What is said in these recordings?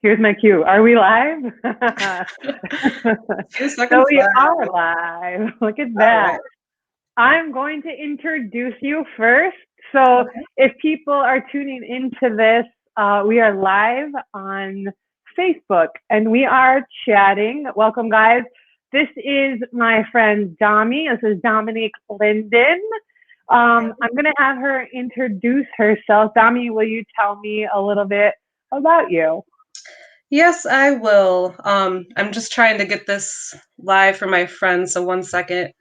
Here's my cue. Are we live? Few So seconds we left. are live. Look at All that. right. I'm going to introduce you first. So Okay. if people are tuning into this, we are live on Facebook and we are chatting. Welcome, guys. This is my friend Domi. This is Dominique Linden. I'm going to have her introduce herself. Domi, will you tell me a little bit about you? Yes, I will. I'm just trying to get this live for my friends. So 1 second.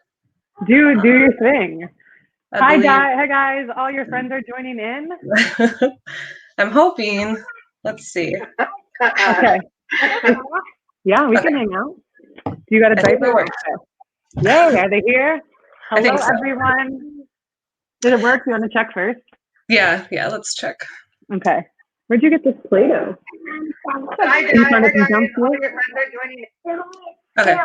Do your thing. I Hi, believe. Hi, guys. All your friends are joining in. I'm hoping. Let's see. Okay. Yeah, we Okay. can hang out. Do you got a I think it diaper? works. Okay. Yay, are they here? I Hello, think so. everyone. Did it work? You want to check first? Yeah. Let's check. Okay. Where'd you get this Play-Doh? Hi, You found it from guys. All downstairs? your friends are joining. Okay.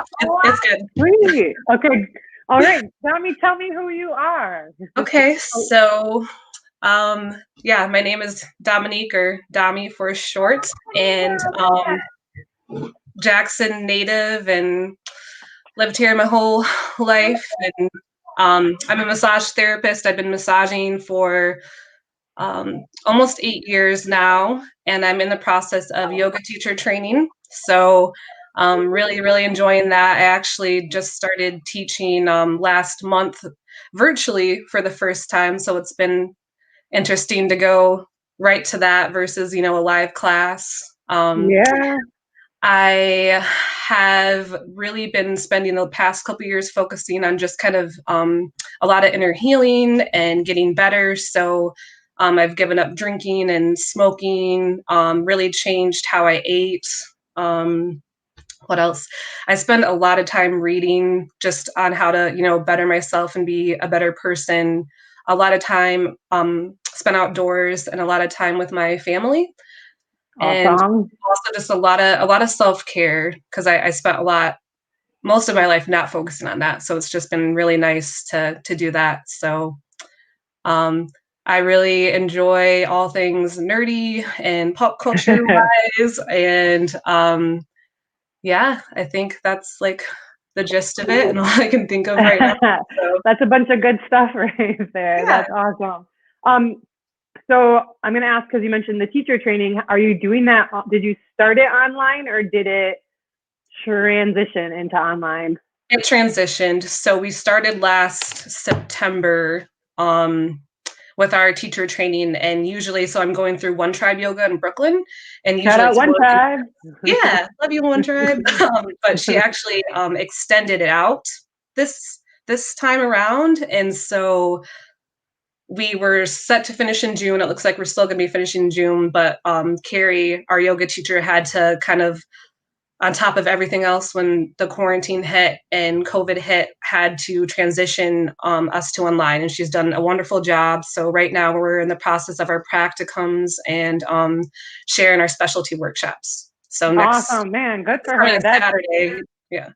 It's good. Sweet. Okay. All right. Tell me who you are. Okay. So, yeah, my name is Dominique, or Domi for short, and Jackson native, and lived here my whole life. And I'm a massage therapist. I've been massaging for almost 8 years now, and I'm in the process of yoga teacher training. So really enjoying that. I actually just started teaching last month virtually for the first time. So it's been interesting to go right to that versus, a live class. Yeah. I have really been spending the past couple years focusing on just kind of a lot of inner healing and getting better. So I've given up drinking and smoking, really changed how I ate. What else? I spend a lot of time reading just on how to, better myself and be a better person. A lot of time spent outdoors and a lot of time with my family. And Awesome. also just a lot of self-care, because I spent most of my life not focusing on that. So it's just been really nice to do that. So I really enjoy all things nerdy and pop culture wise. And yeah, I think that's like the gist of it and all I can think of right now. So That's a bunch of good stuff right there. yeah. That's awesome. Um, So I'm going to ask, because you mentioned the teacher training, are you doing that? Did you start it online or did it transition into online? It transitioned. So we started last September with our teacher training, and usually, so I'm going through One Tribe Yoga in Brooklyn, and Shout usually out it's One one. Tribe. Yeah, love you, One Tribe. But she actually extended it out this time around, and so we were set to finish in June. It looks like we're still going to be finishing in June, but Carrie, our yoga teacher, had to kind of, on top of everything else, when the quarantine hit and COVID hit, had to transition us to online, and she's done a wonderful job. So right now we're in the process of our practicums and sharing our specialty workshops. So next Awesome, man. Good for coming her. Saturday, yeah.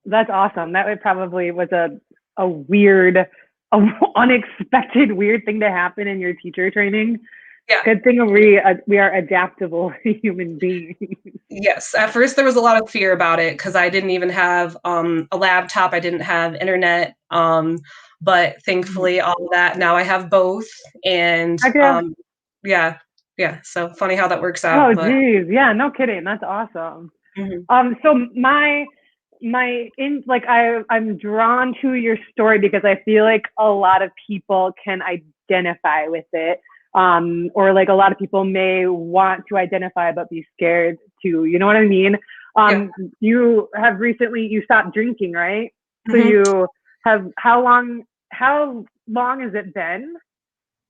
That's awesome. That would probably was a weird, unexpected weird thing to happen in your teacher training. Yeah. Good thing we are adaptable human beings. Yes. At first there was a lot of fear about it because I didn't even have a laptop. I didn't have internet. But thankfully all of that, now I have both. And Okay. yeah. Yeah. So funny how that works Oh, out. But geez. Yeah, no kidding. That's awesome. mhm. So I'm drawn to your story because I feel like a lot of people can identify with it. Or like a lot of people may want to identify but be scared to, you know what I mean? Yeah. You have recently you stopped drinking, right? So Mhm. you have how long has it been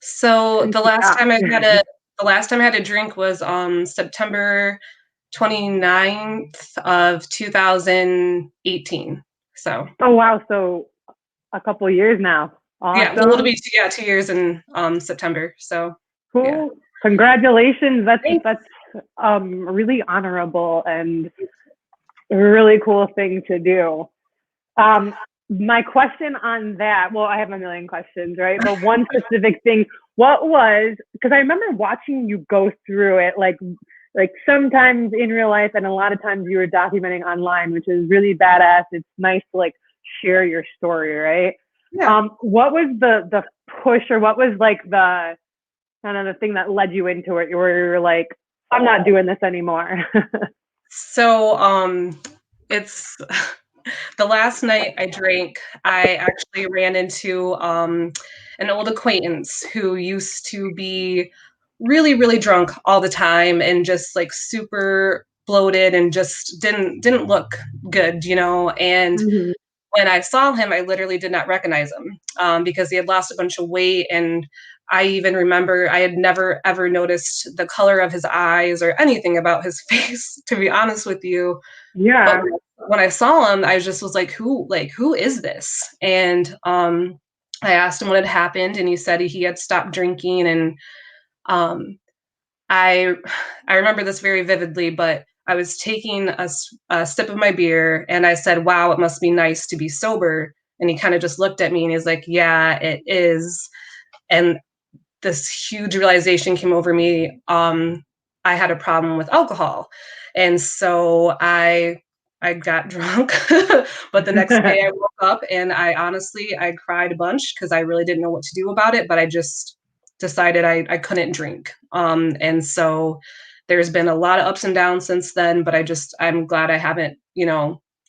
So since you stopped? the last time I had a drink was September 29th of 2018. So Oh wow, so a couple of years now. yeah, well, it'll Awesome. be 2 years in September. So yeah. Cool. Congratulations. Thanks. That's really honorable and a really cool thing to do. Um, my question on that, well, I have a million questions, right? But one specific thing, what was, because I remember watching you go through it, like like sometimes in real life and a lot of times you were documenting online, which is really badass. It's nice to like share your story, right? Yeah. What was the push, or what was like the kind of the thing that led you into it, where you were like, I'm not doing this anymore? So, it's the last night I drank, I actually ran into an old acquaintance who used to be really, really drunk all the time and just like super bloated and just didn't look good, you know. And Mhm. when I saw him, I literally did not recognize him because he had lost a bunch of weight. And I even remember I had never ever noticed the color of his eyes or anything about his face, to be honest with you. But Yeah. when I saw him, I just was like, who is this? And I asked him what had happened, and he said he had stopped drinking. And um, I I remember this very vividly, but I was taking a sip of my beer, and I said, "Wow, it must be nice to be sober." And he kind of just looked at me, and he's like, "Yeah, it is." And this huge realization came over me. I had a problem with alcohol, and so I got drunk. But the next day, I woke up, and I cried a bunch because I really didn't know what to do about it. But I just decided I couldn't drink. And so there's been a lot of ups and downs since then. But I'm glad I haven't,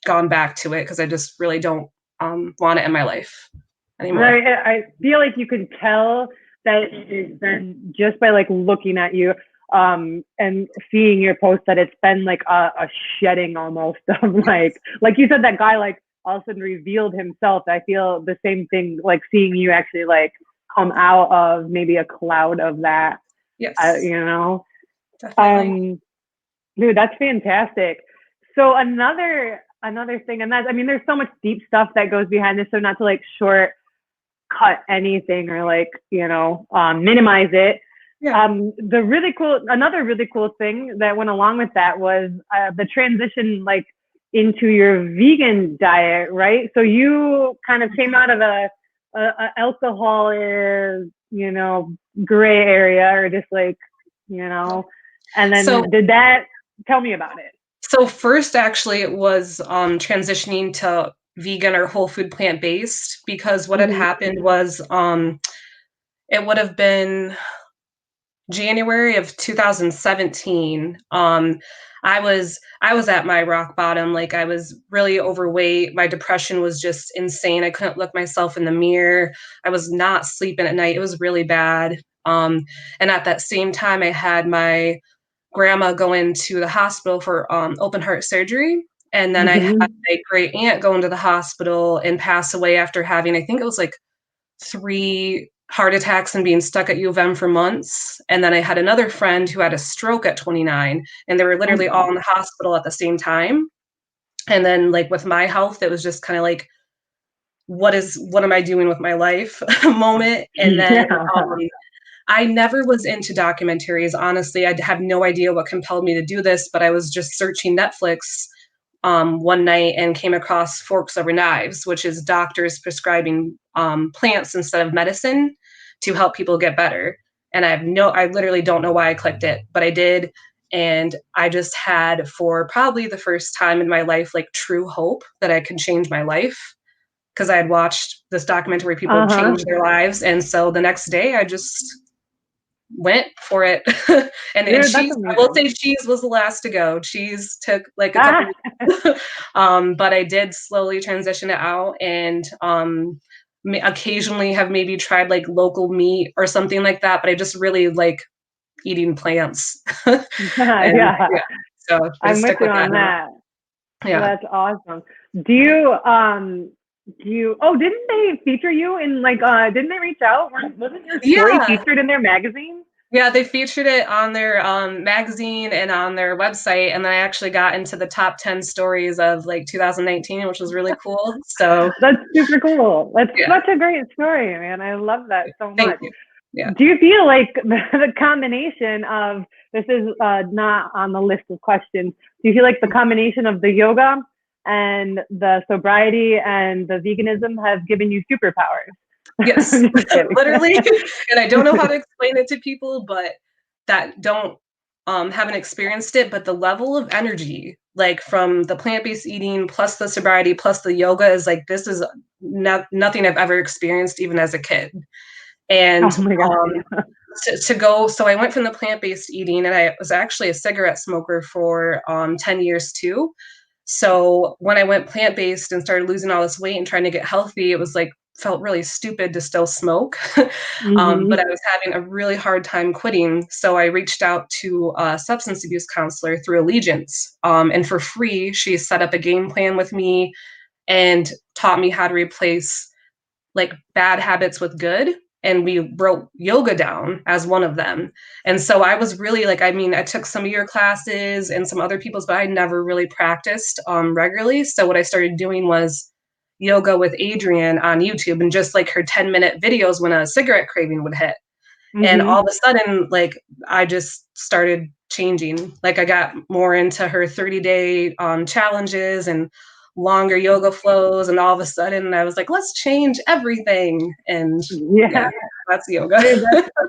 gone back to it because I just really don't want it in my life anymore. I feel like you can tell that it's been just by like looking at you and seeing your post, that it's been like a shedding almost of like you said, that guy like all of a sudden revealed himself. I feel the same thing, like seeing you actually like come out of maybe a cloud of that, Yes, you know. definitely. um Dude, that's fantastic. So another thing, and that's, I mean, there's so much deep stuff that goes behind this. So not to like shortcut anything or like, minimize it. Yeah. Another really cool thing that went along with that was the transition like into your vegan diet, right? So you kind of came out of a alcohol, gray area, or just like, and So then did that, tell me about it. So first, actually, it was transitioning to vegan or whole food plant based because what had Mm-hmm. happened was it would have been January of 2017. I was at my rock bottom. Like I was really overweight. My depression was just insane. I couldn't look myself in the mirror. I was not sleeping at night. It was really bad. And at that same time, I had my grandma go into the hospital for open heart surgery. And then I had Mm-hmm. my great aunt go into the hospital and pass away after having, I think it was like 3 heart attacks and being stuck at U of M for months. And then I had another friend who had a stroke at 29, and they were Oh literally all God. in the hospital at the same time. And then, like, with my health, it was just kind of like, what am I doing with my life moment? And then Yeah. I never was into documentaries. Honestly, I have no idea what compelled me to do this, but I was just searching Netflix one night and came across Forks Over Knives, which is doctors prescribing plants instead of medicine to help people get better. And I literally don't know why I clicked it, but I did. And I just had, for probably the first time in my life, like true hope that I could change my life because I had watched this documentary where people Uh-huh. change their lives. And so the next day I just went for it. And Dude, that's cheese, I will amazing. say cheese was the last to go. Cheese took like a Ah, couple weeks. But I did slowly transition it out and occasionally have maybe tried like local meat or something like that, but I just really like eating plants. And yeah, yeah, so I I'm just with stick you with that on now. that. Yeah. That's awesome. Do you oh, didn't they feature you in like didn't they reach out? Wasn't your story Yeah. featured in their magazine? Yeah, they featured it on their magazine and on their website, and then I actually got into the top 10 stories of like 2019, which was really cool. So That's super cool. That's yeah, such a great story, man. I love that so thank much. you. Yeah. Do you feel like the combination of, this is not on the list of questions, do you feel like the combination of the yoga and the sobriety and the veganism has given you superpowers? Yes, I'm just kidding. literally. And I don't know how to explain it to people, but that don't haven't experienced it, but the level of energy, like from the plant-based eating plus the sobriety plus the yoga is like, this is nothing I've ever experienced even as a kid. And Oh my God. to go, so I went from the plant-based eating, and I was actually a cigarette smoker for 10 years too. So when I went plant-based and started losing all this weight and trying to get healthy, it was like felt really stupid to still smoke. But I was having a really hard time quitting. So I reached out to a substance abuse counselor through Allegiance. And for free, she set up a game plan with me and taught me how to replace like bad habits with good. And we wrote yoga down as one of them. And so I was really like, I mean, I took some of your classes and some other people's, but I never really practiced regularly. So what I started doing was yoga with Adrienne on YouTube, and just like her 10-minute videos when a cigarette craving would hit. And all of a sudden, like, I just started changing. Like, I got more into her 30-day challenges and longer yoga flows. And all of a sudden, I was like, let's change everything. And Yeah. that's yoga. Dude,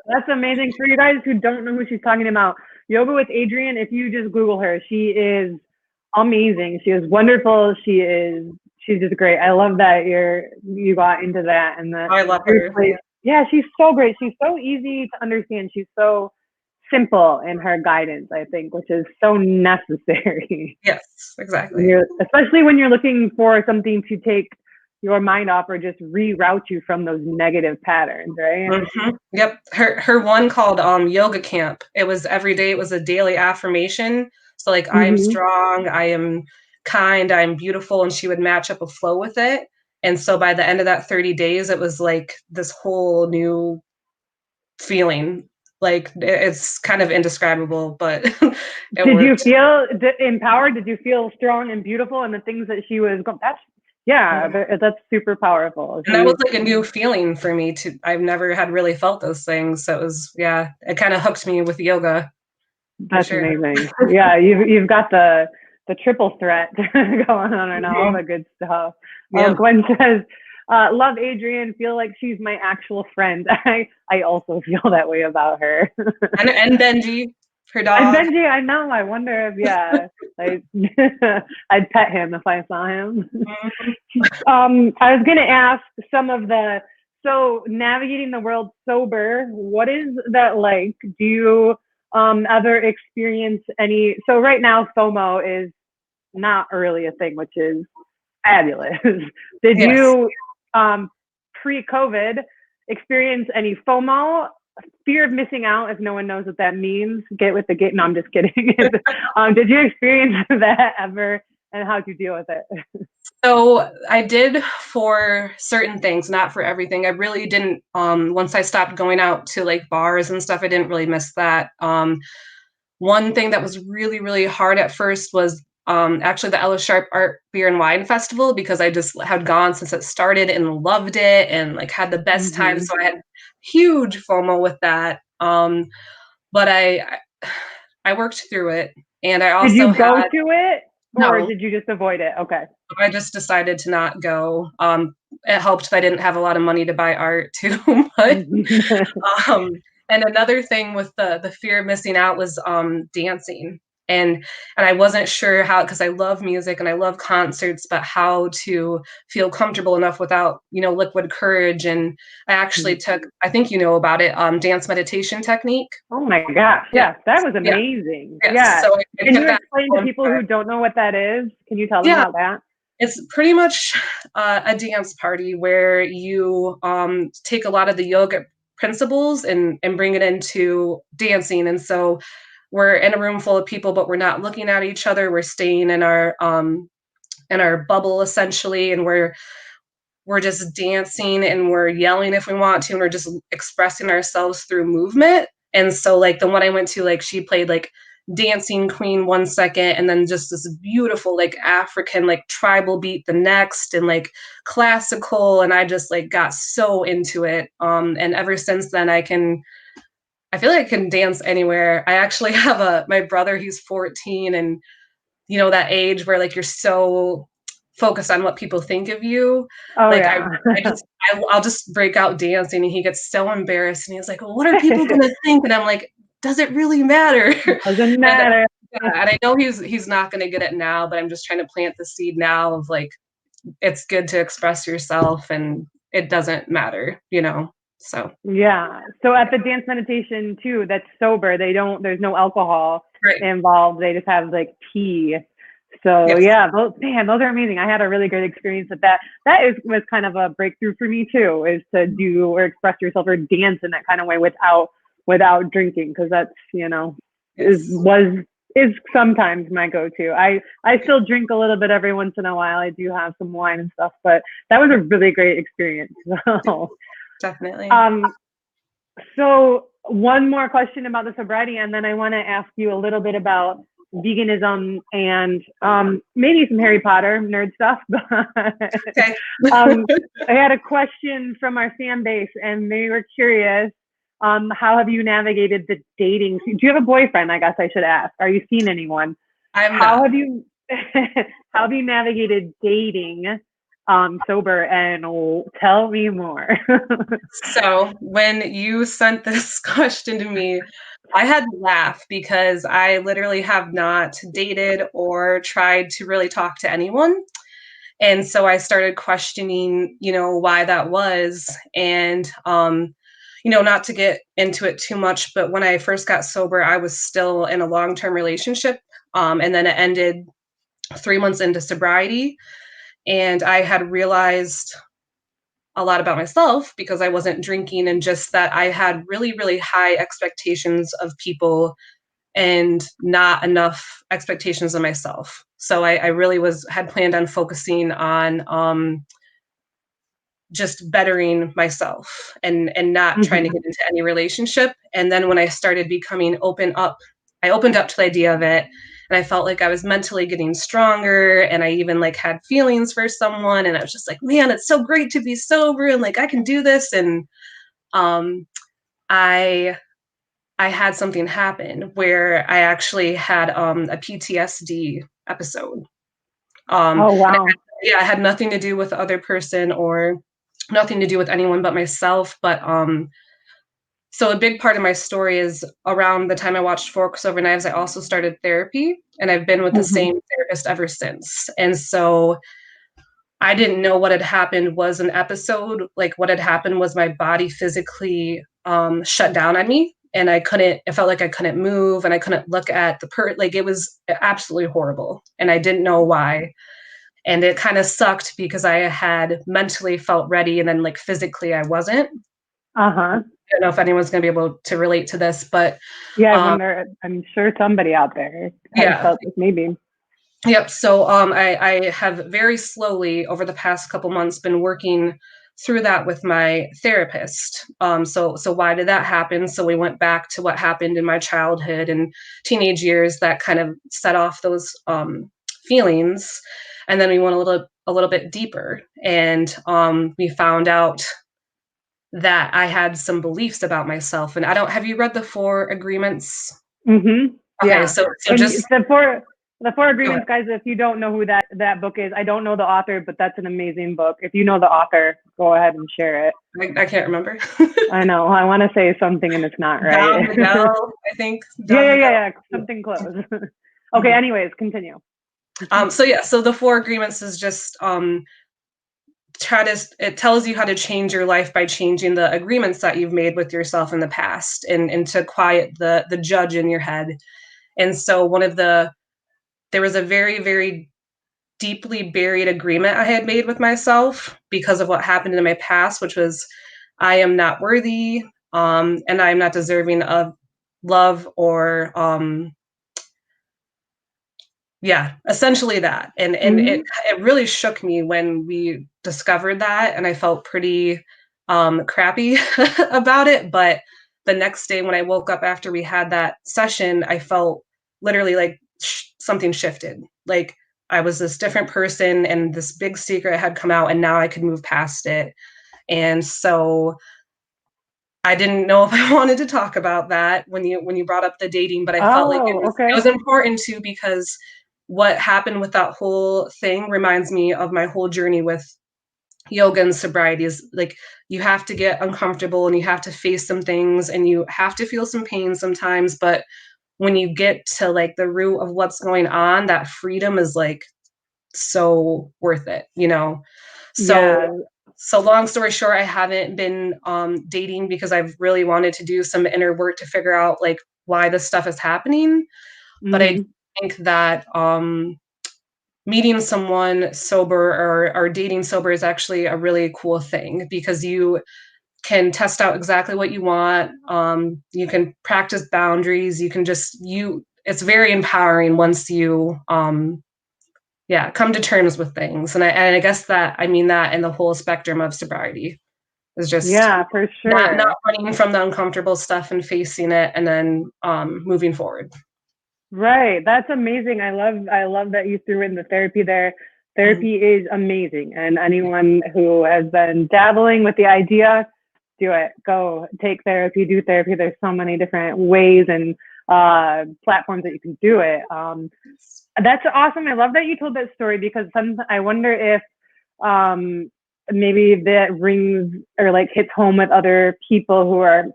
that's amazing. For you guys who don't know who she's talking about, Yoga with Adrienne, if you just Google her, she is amazing. She is wonderful. She's just great. I love that you got into that and that. I love her. Yeah, she's so great. She's so easy to understand. She's so simple in her guidance, I think, which is so necessary. Yes, exactly. Especially when you're looking for something to take your mind off or just reroute you from those negative patterns, right? Yep. Her one called yoga camp. It was every day. It was a daily affirmation. So like, I am strong, I am kind, I'm beautiful, and she would match up a flow with it. And so by the end of that 30 days, it was like this whole new feeling. Like, it's kind of indescribable, but Did you feel empowered? Did you feel strong and beautiful? And the things that she was going, that's super powerful. And that was like a new feeling for me too. I've never had really felt those things. So it was, it kind of hooked me with yoga. That's amazing. Yeah, you've got the triple threat going on right now, all the good stuff. Gwen says, love Adrienne, feel like she's my actual friend. I also feel that way about her. and Benji, her dog. And Benji, I know. I wonder if, I'd pet him if I saw him. I was going to ask so navigating the world sober, what is that like? Do you ever experience any? So right now, FOMO is not really a thing, which is fabulous. Did you, pre-COVID, experience any FOMO? Fear of missing out, if no one knows what that means. Get with the game. No, I'm just kidding. Did you experience that ever, and how'd you deal with it? So I did for certain things, not for everything. I really didn't, once I stopped going out to like bars and stuff, I didn't really miss that. One thing that was really, really hard at first was actually the Ella Sharp Art Beer and Wine Festival, because I just had gone since it started and loved it and like had the best time. So I had huge FOMO with that. But I worked through it, and I also did you go to it, or no, did you just avoid it? Okay. I just decided to not go. It helped that I didn't have a lot of money to buy art too, but and another thing with the fear of missing out was dancing. And I wasn't sure how, because I love music and I love concerts, but how to feel comfortable enough without, liquid courage. And I actually took, I think you know about it, dance meditation technique. Oh my gosh. Yeah, that was amazing. Yeah. So can you explain to people who don't know what that is? Can you tell them about that? It's pretty much a dance party where you take a lot of the yoga principles and bring it into dancing. And so we're in a room full of people, but we're not looking at each other. We're staying in our bubble essentially, and we're just dancing and we're yelling if we want to, and we're just expressing ourselves through movement. And so like the one I went to, like she played like Dancing Queen 1 second, and then just this beautiful like African like tribal beat the next, and like classical, and I just like got so into it. And ever since then I feel like I can dance anywhere. I actually have my brother, he's 14, and that age where like you're so focused on what people think of you. I'll just break out dancing, and he gets so embarrassed, and he's like, well, what are people gonna think? And I'm like, does it really matter? Doesn't and, matter. and I know he's not going to get it now, but I'm just trying to plant the seed now of like, it's good to express yourself and it doesn't matter, so. Yeah. So at the dance meditation too, that's sober. There's no alcohol Right. involved. They just have like tea. So Yes. yeah, those are amazing. I had a really great experience with that. Was kind of a breakthrough for me too, is to do or express yourself or dance in that kind of way without drinking, because that's, Yes. is sometimes my go-to. I still drink a little bit every once in a while. I do have some wine and stuff, but that was a really great experience. So Definitely. So one more question about the sobriety, and then I want to ask you a little bit about veganism and maybe some Harry Potter nerd stuff. Okay. I had a question from our fan base, and they were curious. How have you navigated the dating? Do you have a boyfriend? I guess I should ask. Are you seeing anyone? How have you navigated dating sober? And tell me more. So when you sent this question to me, I had to laugh because I literally have not dated or tried to really talk to anyone. And so I started questioning, why that was. And, not to get into it too much, but when I first got sober, I was still in a long-term relationship. And then it ended 3 months into sobriety. And I had realized a lot about myself because I wasn't drinking, and just that I had really, really high expectations of people and not enough expectations of myself. So I really had planned on focusing on just bettering myself and not trying to get into any relationship. And then when I started becoming I opened up to the idea of it, and I felt like I was mentally getting stronger, and I even like had feelings for someone, and I was just like, man, it's so great to be sober and like I can do this. And I had something happen where I actually had a PTSD episode. Oh wow. I had nothing to do with the other person or nothing to do with anyone but myself. But so a big part of my story is around the time I watched Forks Over Knives, I also started therapy, and I've been with the same therapist ever since. And so I didn't know what had happened was an episode. Like what had happened was my body physically shut down on me, and it felt like I couldn't move and I couldn't look at like it was absolutely horrible. And I didn't know why. And it kind of sucked because I had mentally felt ready, and then like physically I wasn't. I don't know if anyone's going to be able to relate to this, but yeah, I wonder. I'm sure somebody out there has felt this, maybe. Yep. So I have very slowly over the past couple months been working through that with my therapist. So why did that happen? So we went back to what happened in my childhood and teenage years that kind of set off those feelings, and then we went a little bit deeper, and we found out that I had some beliefs about myself. And have you read the 4 Agreements? Okay, yeah. so and just the four agreements, guys. If you don't know who that book is, I don't know the author, but that's an amazing book. If you know the author, go ahead and share it. I can't remember. I know. I want to say something and it's not right. Miguel, I think. Yeah. Something close. Okay. Anyways, continue. So the 4 Agreements is just it tells you how to change your life by changing the agreements that you've made with yourself in the past, and to quiet the judge in your head. And so there was a very, very deeply buried agreement I had made with myself because of what happened in my past, which was I am not worthy, and I am not deserving of love or essentially that. And it really shook me when we discovered that, and I felt pretty crappy about it. But the next day when I woke up after we had that session, I felt literally like something shifted. Like I was this different person, and this big secret had come out, and now I could move past it. And so I didn't know if I wanted to talk about that when you brought up the dating, but I felt like it was important to, because what happened with that whole thing reminds me of my whole journey with, yoga and sobriety is like, you have to get uncomfortable and you have to face some things and you have to feel some pain sometimes. But when you get to like the root of what's going on, that freedom is like so worth it, you know? So, Yeah. so long story short, I haven't been dating because I've really wanted to do some inner work to figure out like why this stuff is happening. But I Mm-hmm. think that meeting someone sober or dating sober is actually a really cool thing because you can test out exactly what you want. You can practice boundaries. You can just it's very empowering once you come to terms with things. And I guess that I mean that in the whole spectrum of sobriety is just Yeah, for not sure. running from the uncomfortable stuff and facing it and then moving forward. Right. That's amazing. I love that you threw in the therapy there. Mhm. Therapy is amazing. And anyone who has been dabbling with the idea, do it. Go take therapy, do therapy. There's so many different ways and platforms that you can do it. That's awesome. I love that you told that story because I wonder if um, maybe that rings or like hits home with other people who are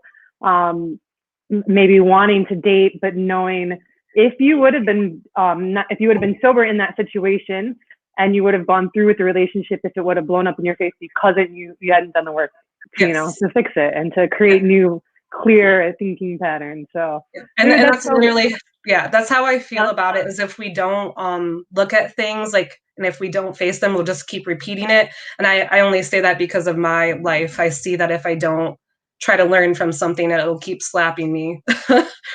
um, maybe wanting to date, but knowing if you would have been if you would have been sober in that situation and you would have gone through with the relationship if it would have blown up in your face because you hadn't done the work to, Yes. to fix it and to create new clear thinking patterns. So And dude, and that's that's so literally, that's how I feel about it, is if we don't look at things like, and if we don't face them, we'll just keep repeating it. And I only say that because of my life. I see that if I don't try to learn from something, it'll keep slapping me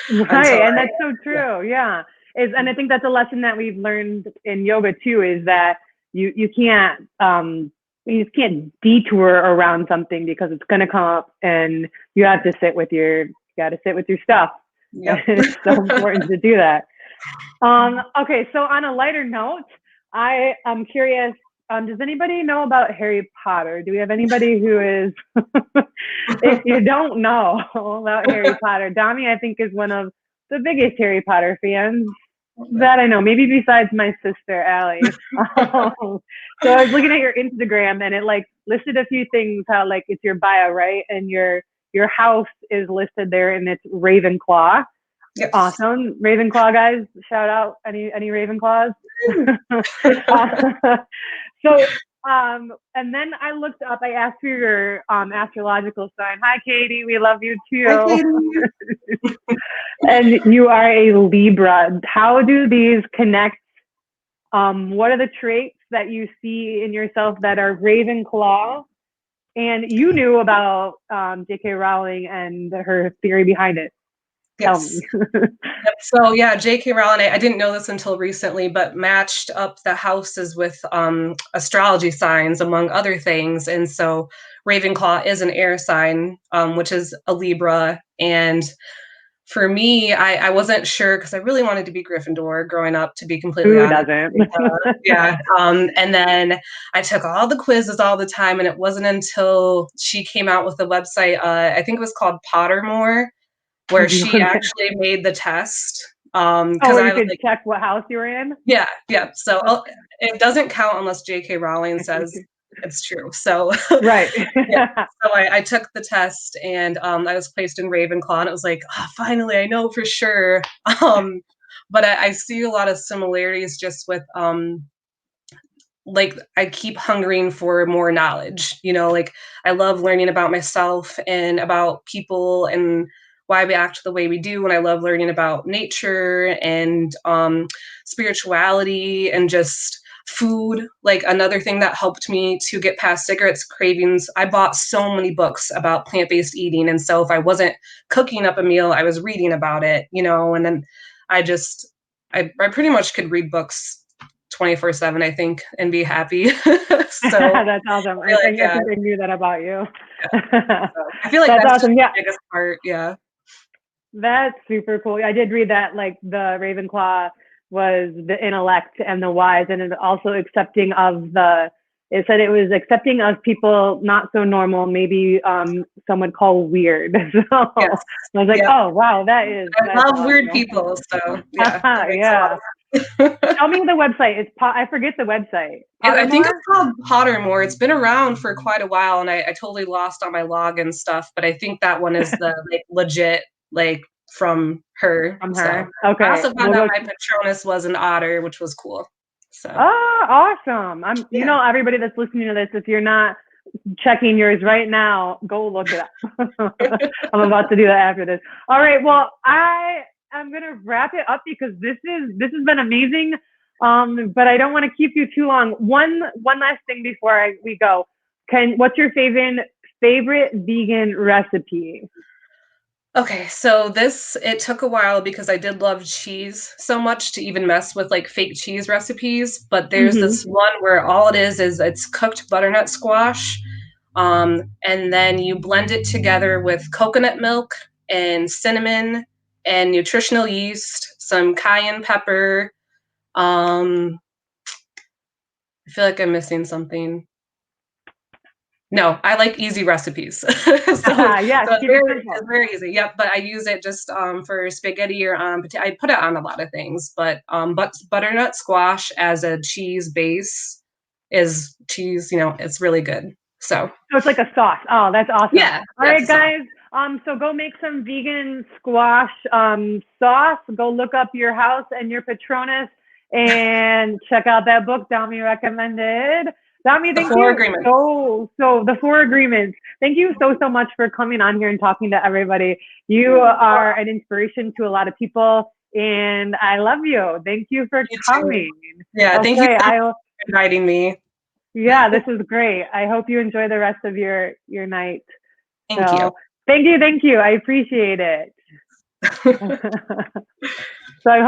until right. And I that's so yeah. true. Yeah. And I think that's a lesson that we've learned in yoga too, is that you can't you just can't detour around something because it's gonna come up and you have to sit with you gotta sit with your stuff. And Yep. it's so important to do that. Okay, so on a lighter note, I am curious, does anybody know about Harry Potter? Do we have anybody who is, if you don't know about Harry Potter, Dami, I think, is one of the biggest Harry Potter fans that I know, maybe besides my sister, Allie. So I was looking at your Instagram and it like listed a few things, how like it's your bio, right? And your house is listed there and it's Ravenclaw. Yes. Awesome. Ravenclaw guys, shout out any Ravenclaws. uh, so and then I looked up, I asked for your astrological sign. Hi Katie, we love you Hi, too. Katie. And you are a Libra. How do these connect? What are the traits that you see in yourself that are Ravenclaw? And you knew about J.K. Rowling and her theory behind it. Tell me. Yes. Yep. So yeah, J.K. Rowling, I didn't know this until recently, but matched up the houses with astrology signs, among other things. And so Ravenclaw is an air sign, which is a Libra. And for me, I wasn't sure because I really wanted to be Gryffindor growing up, to be completely Who honest. doesn't? Yeah. And then I took all the quizzes all the time, and it wasn't until she came out with the website, I think it was called Pottermore, where she Okay. actually made the test. Oh, Because where I you was could like, check what house you were in? yeah, yeah. So it doesn't count unless J.K. Rowling says it's true. So Right. yeah. So I took the test and I was placed in Ravenclaw, and it was like, oh, finally, I know for sure. But I see a lot of similarities just with like I keep hungering for more knowledge. Like I love learning about myself and about people and why we act the way we do. And I love learning about nature and spirituality and just food. Like another thing that helped me to get past cigarettes cravings, I bought so many books about plant-based eating. And so if I wasn't cooking up a meal, I was reading about it, and then I just, I pretty much could read books 24/7, I think, and be happy. So That's awesome. I feel like, I yeah, think I knew that about you. yeah. So I feel like That's that's just awesome. the Yeah. biggest part. Yeah. That's super cool. I did read that like the Ravenclaw was the intellect and the wise, and it also accepting of it said it was accepting of people not so normal, maybe some would call weird. So I Yes. was like, Yep. oh wow, I that's love weird awesome. people. So yeah, that makes a lot Yeah. of Tell me the website. It's I forget the website. I think it's called Pottermore. It's been around for quite a while, and I totally lost all my login stuff. But I think that one is the like legit like from her. From her. So Okay. I also found out my Patronus was an otter, which was cool. So awesome. You know, everybody that's listening to this, if you're not checking yours right now, go look it up. I'm about to do that after this. All right. Well, I'm gonna wrap it up because this has been amazing. But I don't want to keep you too long. One last thing before we go. What's your favorite vegan recipe? Okay, so it took a while because I did love cheese so much to even mess with like fake cheese recipes. But there's this one where all it is it's cooked butternut squash. And then you blend it together with coconut milk and cinnamon and nutritional yeast, some cayenne pepper. I feel like I'm missing something. No, I like easy recipes. so yeah, it's very easy. Yep, but I use it just for spaghetti or I put it on a lot of things, but butternut squash as a cheese base is cheese, it's really good. So it's like a sauce. Oh, that's awesome. Yeah. All right, guys. So go make some vegan squash sauce. Go look up your house and your Patronus and check out that book Dami recommended. Dami, thank you. Agreements. So the 4 agreements. Thank you so much for coming on here and talking to everybody. You are an inspiration to a lot of people, and I love you. Thank you for coming. Yeah, thank you for inviting me. Yeah, this is great. I hope you enjoy the rest of your night. Thank you. Thank you. I appreciate it. So I hope